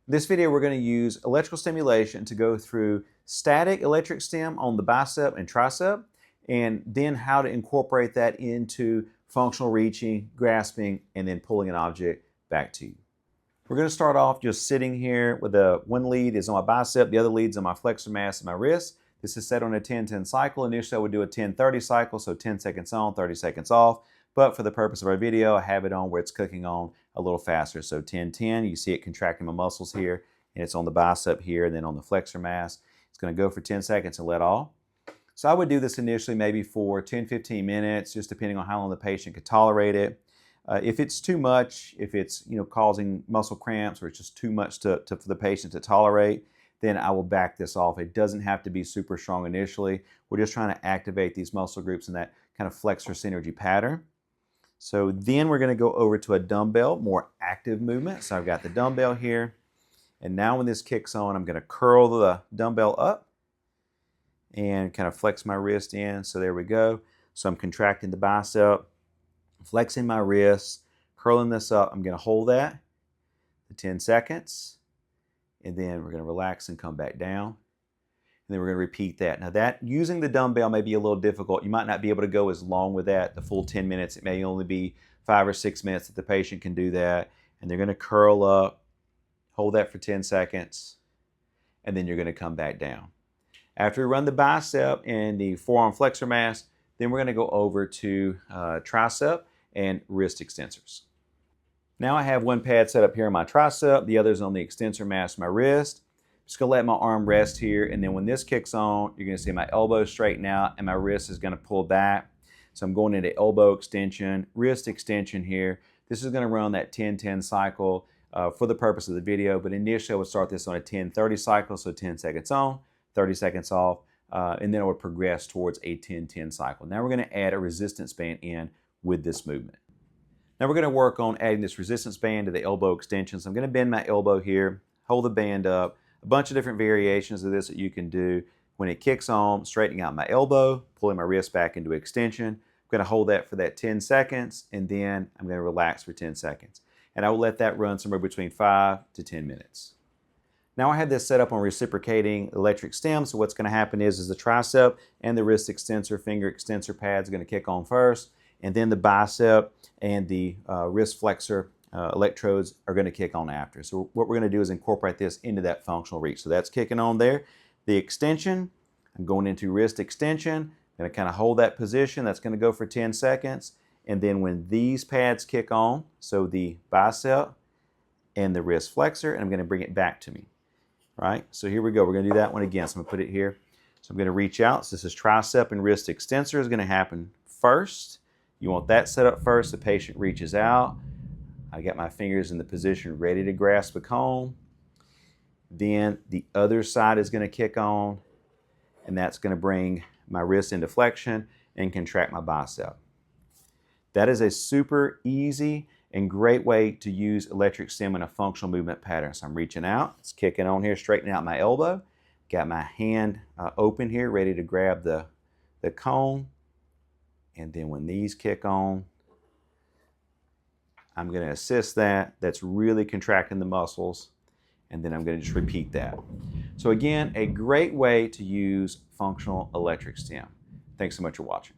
In this video, we're going to use electrical stimulation to go through static electric stim on the bicep and tricep, and then how to incorporate that into functional reaching, grasping, and then pulling an object back to you. We're going to start off just sitting here with one lead is on my bicep, the other lead is on my flexor mass and my wrist. This is set on a 10-10 cycle. Initially, I would do a 10-30 cycle, so 10 seconds on, 30 seconds off. But for the purpose of our video, I have it on where it's clicking on a little faster. So 10-10, you see it contracting my muscles here, and it's on the bicep here, and then on the flexor mass. It's going to go for 10 seconds and let off. So I would do this initially maybe for 10-15 minutes, just depending on how long the patient could tolerate it. If it's too much, if it's causing muscle cramps or it's just too much for the patient to tolerate, then I will back this off. It doesn't have to be super strong initially. We're just trying to activate these muscle groups in that kind of flexor synergy pattern. So then we're going to go over to a dumbbell, more active movement. So I've got the dumbbell here. And now when this kicks on, I'm going to curl the dumbbell up and kind of flex my wrist in. So there we go. So I'm contracting the bicep, flexing my wrist, curling this up. I'm going to hold that for 10 seconds. And then we're going to relax and come back down. And then we're going to repeat that. Now that using the dumbbell may be a little difficult. You might not be able to go as long with that, the full 10 minutes. It may only be 5 or 6 minutes that the patient can do that. And they're going to curl up, hold that for 10 seconds, and then you're going to come back down. After we run the bicep and the forearm flexor mass, then we're going to go over to tricep and wrist extensors. Now I have one pad set up here on my tricep, the other is on the extensor mass of my wrist. Just going to let my arm rest here, and then when this kicks on, you're going to see my elbow straighten out and my wrist is going to pull back. So I'm going into elbow extension, wrist extension here. This is going to run that 10-10 cycle for the purpose of the video, but initially I would start this on a 10-30 cycle, so 10 seconds on, 30 seconds off, and then it would progress towards a 10-10 cycle. Now we're going to add a resistance band in with this movement. Now we're going to work on adding this resistance band to the elbow extension. So I'm going to bend my elbow here, hold the band up, a bunch of different variations of this that you can do. When it kicks on, straightening out my elbow, pulling my wrist back into extension. I'm going to hold that for that 10 seconds, and then I'm going to relax for 10 seconds. And I will let that run somewhere between 5 to 10 minutes. Now I have this set up on reciprocating electric stim, so what's going to happen is the tricep and the wrist extensor, finger extensor pads are going to kick on first, and then the bicep and the wrist flexor electrodes are going to kick on after. So what we're going to do is incorporate this into that functional reach. So that's kicking on there. The extension, I'm going into wrist extension. I'm going to kind of hold that position. That's going to go for 10 seconds. And then when these pads kick on, so the bicep and the wrist flexor, and I'm going to bring it back to me. Right? So here we go. We're going to do that one again. So I'm going to put it here. So I'm going to reach out. So this is tricep and wrist extensor is going to happen first. You want that set up first. The patient reaches out. I got my fingers in the position ready to grasp the cone. Then the other side is going to kick on, and that's going to bring my wrist into flexion and contract my bicep. That is a super easy and great way to use electric stim in a functional movement pattern. So I'm reaching out, it's kicking on here, straightening out my elbow. Got my hand open here, ready to grab the cone. And then when these kick on, I'm going to assist that. That's really contracting the muscles. And then I'm going to just repeat that. So again, a great way to use functional electric stim. Thanks so much for watching.